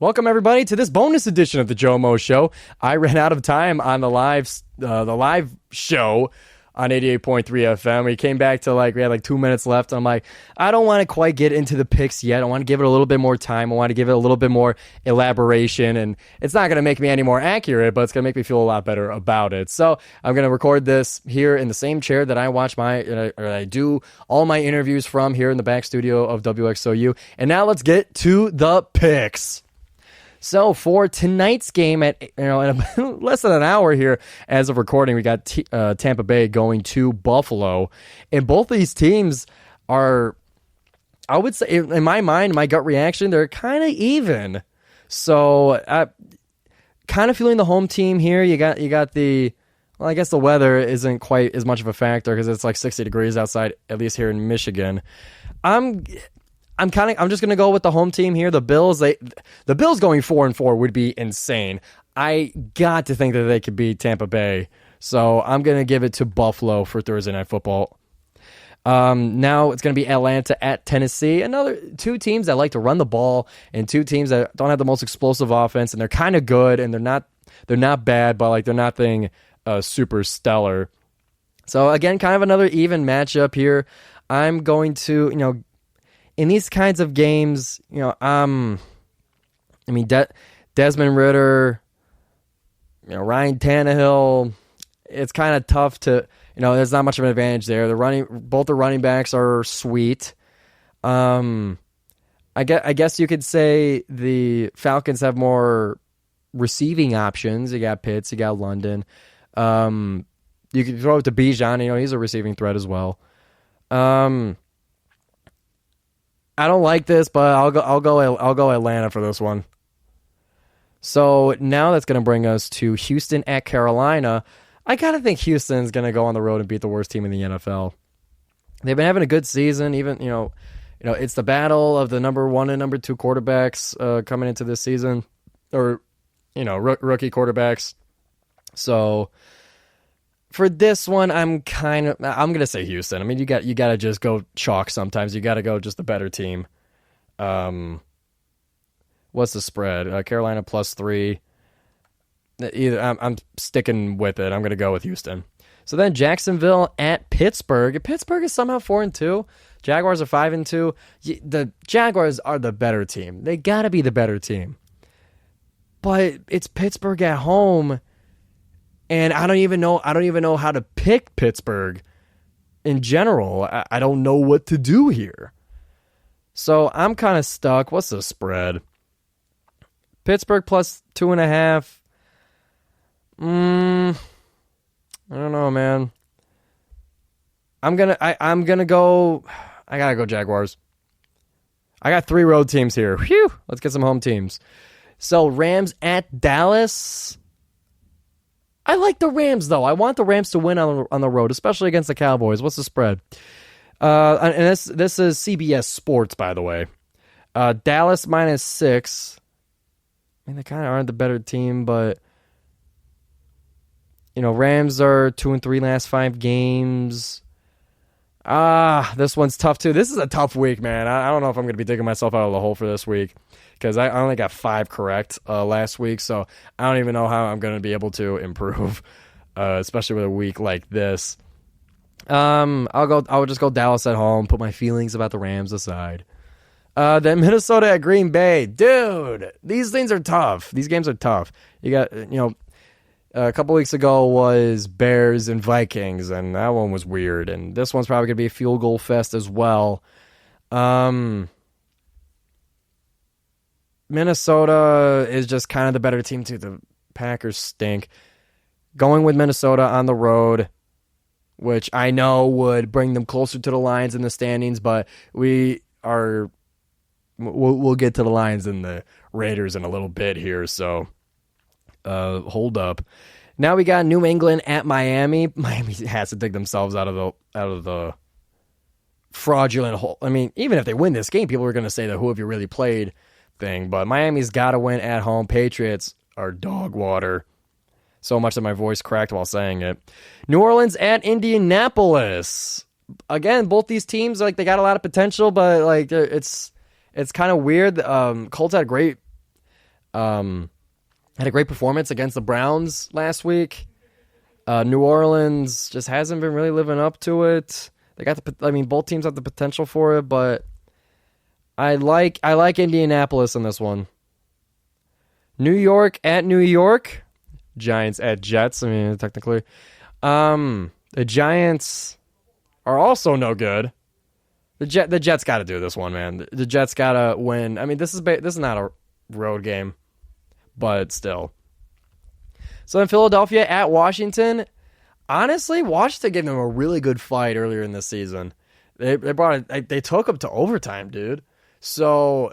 Welcome everybody to this bonus edition of the GioMoShow. I ran out of time on the live show on 88.3 FM. We came back to we had 2 minutes left. I'm like, I don't want to quite get into the picks yet. I want to give it a little bit more time. I want to give it a little bit more elaboration, and it's not going to make me any more accurate, but it's going to make me feel a lot better about it. So I'm going to record this here in the same chair that I watch I do all my interviews from here in the back studio of WXOU. And now let's get to the picks. So for tonight's game in less than an hour here as of recording, we got Tampa Bay going to Buffalo. And both of these teams are, I would say, in my mind, my gut reaction, they're kind of even. So kind of feeling the home team here. You got the, well, I guess the weather isn't quite as much of a factor because it's 60 degrees outside, at least here in Michigan. I'm just gonna go with the home team here. The Bills going 4-4 would be insane. I got to think that they could beat Tampa Bay, so I'm gonna give it to Buffalo for Thursday Night Football. Now it's gonna be Atlanta at Tennessee. Another two teams that like to run the ball and two teams that don't have the most explosive offense, and they're kind of good and they're not bad, but they're nothing super stellar. So again, kind of another even matchup here. I'm going to in these kinds of games, Desmond Ridder, Ryan Tannehill, it's kind of tough to, there's not much of an advantage there. Both the running backs are sweet. I guess you could say the Falcons have more receiving options. You got Pitts, you got London. You could throw it to Bijan, he's a receiving threat as well. I don't like this, but I'll go Atlanta for this one. So now that's going to bring us to Houston at Carolina. I gotta think Houston's going to go on the road and beat the worst team in the NFL. They've been having a good season. Even it's the battle of the number 1 and number 2 quarterbacks coming into this season, or rookie quarterbacks. So for this one, I'm gonna say Houston. I mean, you got to just go chalk sometimes. You got to go just the better team. What's the spread? Carolina +3. I'm sticking with it. I'm gonna go with Houston. So then Jacksonville at Pittsburgh. Pittsburgh is somehow 4-2. Jaguars are 5-2. The Jaguars are the better team. They got to be the better team. But it's Pittsburgh at home. And I don't even know how to pick Pittsburgh in general. I don't know what to do here. So I'm kind of stuck. What's the spread? Pittsburgh +2.5. I don't know, man. I'm gonna go. I gotta go Jaguars. I got 3 road teams here. Whew. Let's get some home teams. So Rams at Dallas. I like the Rams, though. I want the Rams to win on the road, especially against the Cowboys. What's the spread? And this is CBS Sports, by the way. Dallas -6. I mean, they kind of aren't the better team, but Rams are 2-3 last 5 games. This one's tough too. This is a tough week, man. I don't know if I'm going to be digging myself out of the hole for this week because I only got 5 correct last week, so I don't even know how I'm going to be able to improve, especially with a week like this. I'll just go Dallas at home. Put my feelings about the Rams aside. Then Minnesota at Green Bay, dude. These things are tough. These games are tough. You got a couple weeks ago was Bears and Vikings, and that one was weird. And this one's probably going to be a field goal fest as well. Minnesota is just kind of the better team, too. The Packers stink. Going with Minnesota on the road, which I know would bring them closer to the Lions in the standings, but we'll get to the Lions and the Raiders in a little bit here, so hold up. Now we got New England at Miami. Miami has to dig themselves out of the fraudulent hole. I mean, even if they win this game, people are going to say that who have you really played thing, but Miami's got to win at home. Patriots are dog water. So much that my voice cracked while saying it. New Orleans at Indianapolis. Again, both these teams, they got a lot of potential, but it's kind of weird. Colts had a great Had a great performance against the Browns last week. New Orleans just hasn't been really living up to it. They got both teams have the potential for it, but I like Indianapolis in this one. New York at New York. Giants at Jets. I mean, technically. The Giants are also no good. The Jets got to do this one, man. The Jets got to win. I mean, this is not a road game, but still. So in Philadelphia at Washington, honestly, Washington gave them a really good fight earlier in the season. They took them to overtime, dude. So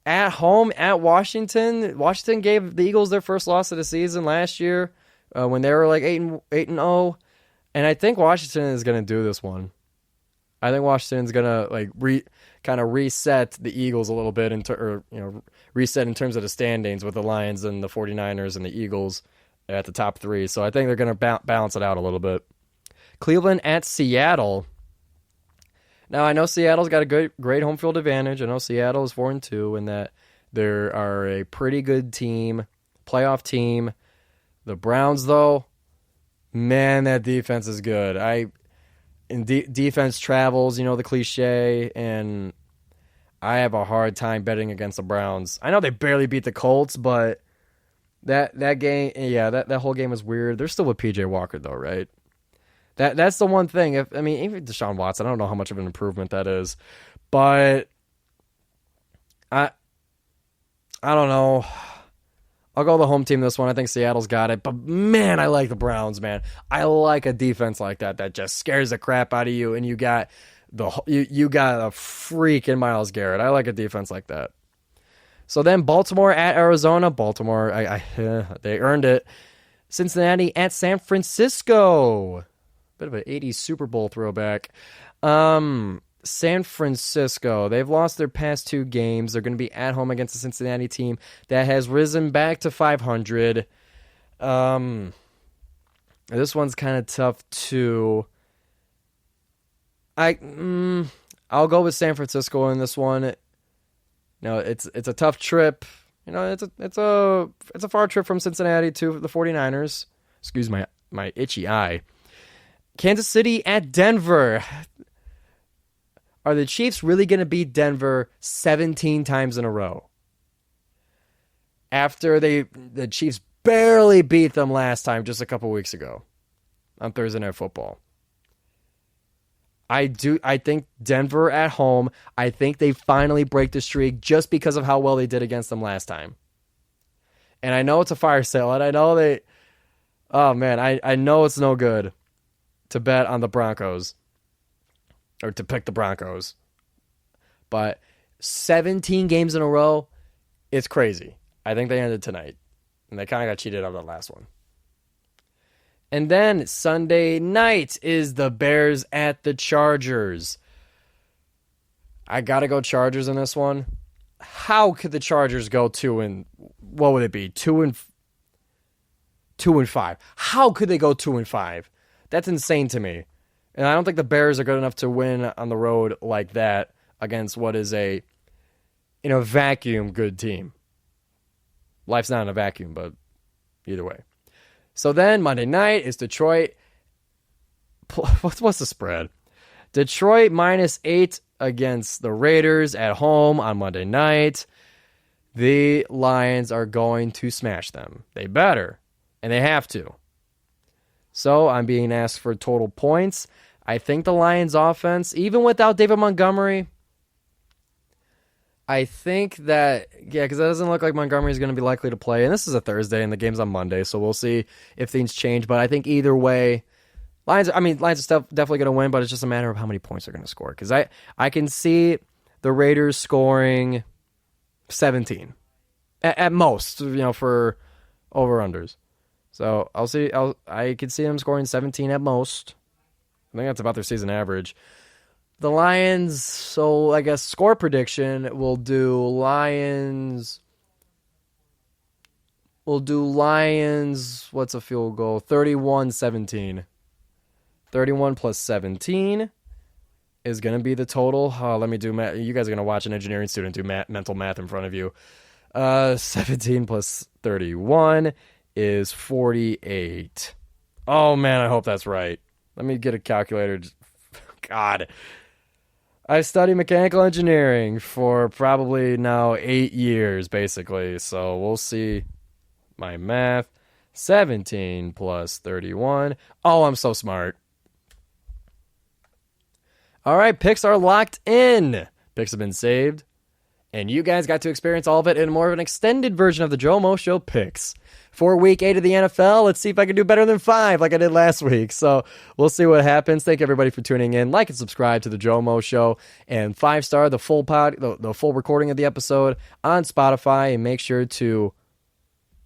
at home at Washington gave the Eagles their first loss of the season last year when they were like 8-0, and I think Washington is going to do this one. I think Washington's going to kind of reset the Eagles a little bit reset in terms of the standings with the Lions and the 49ers and the Eagles at the top three. So I think they're going to balance it out a little bit. Cleveland at Seattle. Now, I know Seattle's got a great home field advantage. I know Seattle is 4-2 and that they are a pretty good team, playoff team. The Browns, though, man, that defense is good. Defense travels, the cliche, and I have a hard time betting against the Browns. I know they barely beat the Colts, but that game, that whole game was weird. They're still with PJ Walker, though, right? That's the one thing. Even Deshaun Watson, I don't know how much of an improvement that is, but I don't know. I'll go the home team this one. I think Seattle's got it, but man, I like the Browns, man. I like a defense like that just scares the crap out of you, and you got you got a freaking Myles Garrett. I like a defense like that. So then Baltimore at Arizona. Baltimore, they earned it. Cincinnati at San Francisco. Bit of an 80s Super Bowl throwback. San Francisco, they've lost their past two games. They're going to be at home against the Cincinnati team that has risen back to 500. This one's kind of tough too. I'll go with San Francisco in this one. It's a tough trip. It's a far trip from Cincinnati to the 49ers. Excuse my itchy eye. Kansas City at Denver. Are the Chiefs really going to beat Denver 17 times in a row? After the Chiefs barely beat them last time just a couple weeks ago on Thursday Night Football. I think Denver at home, I think they finally break the streak just because of how well they did against them last time. And I know it's a fire sale, and I know I know it's no good to bet on the Broncos or to pick the Broncos. But 17 games in a row, it's crazy. I think they ended tonight, and they kind of got cheated out of the last one. And then Sunday night is the Bears at the Chargers. I got to go Chargers in this one. How could the Chargers go 2-5? How could they go 2-5? That's insane to me. And I don't think the Bears are good enough to win on the road like that against what is in a vacuum good team. Life's not in a vacuum, but either way. So then Monday night is Detroit. What's the spread? Detroit -8 against the Raiders at home on Monday night. The Lions are going to smash them. They better, and they have to. So I'm being asked for total points. I think the Lions offense, even without David Montgomery, I think that, because it doesn't look like Montgomery is going to be likely to play. And this is a Thursday, and the game's on Monday, so we'll see if things change. But I think either way, Lions are definitely going to win, but it's just a matter of how many points they're going to score. Because I can see the Raiders scoring 17 at most, for over-unders. So I could see them scoring 17 at most. I think that's about their season average. The Lions, so I guess score prediction, we'll do Lions, what's a field goal? 31-17. 31 plus 17 is going to be the total. Let me do math. You guys are going to watch an engineering student do mental math in front of you. 17 plus 31 is 48. Oh, man, I hope that's right. Let me get a calculator. God. I studied mechanical engineering for probably now 8 years, basically. So we'll see my math. 17 plus 31. Oh, I'm so smart. All right, picks are locked in. Picks have been saved. And you guys got to experience all of it in more of an extended version of the GioMoShow picks. For week 8 of the NFL, let's see if I can do better than 5 like I did last week. So we'll see what happens. Thank everybody for tuning in. Like and subscribe to the GioMoShow. And 5-star the full recording of the episode on Spotify. And make sure to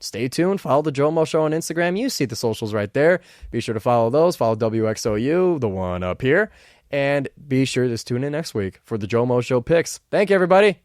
stay tuned. Follow the GioMoShow on Instagram. You see the socials right there. Be sure to follow those. Follow WXOU, the one up here. And be sure to tune in next week for the GioMoShow picks. Thank you, everybody.